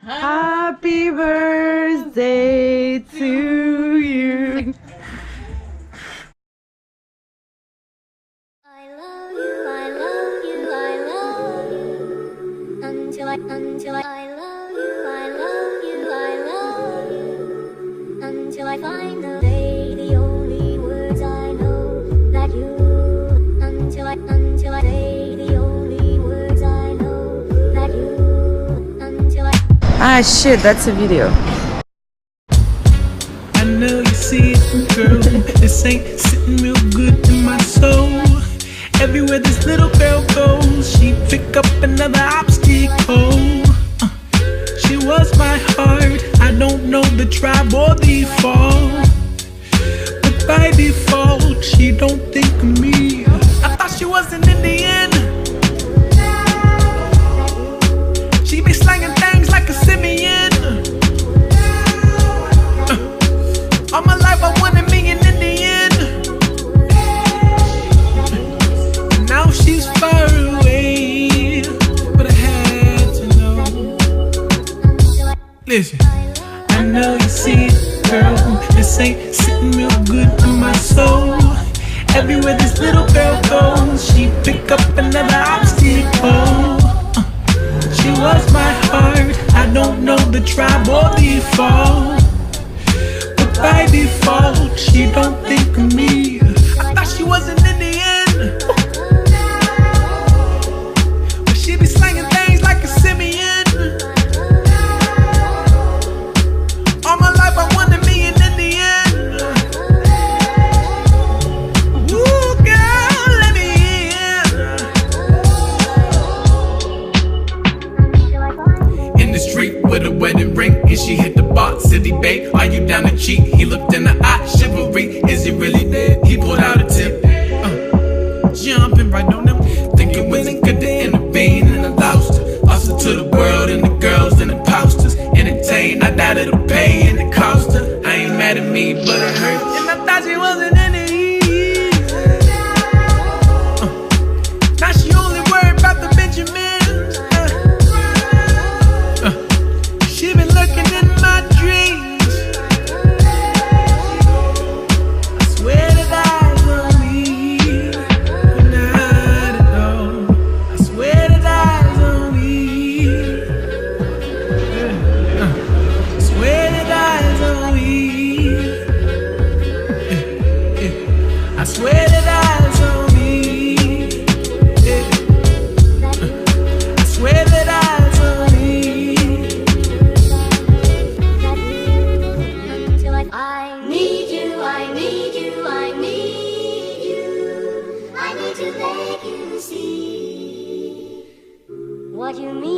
Happy birthday to you. I love you, I love you, I love you. Until I love you, I love you, I love you. Until I finally say the only words I know that you. Until I say the only words I know that you. Until I. Ah shit, that's a video. I know you see it, girl. This ain't sitting real good in my soul. Everywhere this little girl goes, she pick up another obstacle. She was my heart. I don't know the tribe or the fall, but by default, she don't think of me. I thought she was an Indian. She be slanging things like a simian. All my life I wanted me an Indian. Now she's far away, but I had to know. Listen, I know you see it, girl. This ain't sitting real good in my soul. Everywhere this little girl goes, she pick up another obstacle. She was my heart. I don't know the tribe or the fall, but by default, she don't think of me. I thought she was an Indian, but she be slanging things like a simian. All my life I wanted me an Indian. Ooh, girl, let me in. In the street with a wedding ring, and she hit the bar, city babe, are you down to cheat? He looked in the eye, chivalry, is he really dead? He pulled out a tip, jumping right on them, thinking wasn't good to intervene, and I lost her to the world and the girls and the posters. Entertain, I doubt it'll pay and it cost her. I ain't mad at me, but it hurt, and I thought she wasn't in it. Now she only worried about the Benjamins. She been lurking in my dreams. I swear that eyes on me, but not at all. I swear that eyes on me. I swear that eyes on me. I swear that eyes on me. I swear that eyes on me. Until I need you, I need you, I need you. I need to make you see what you mean.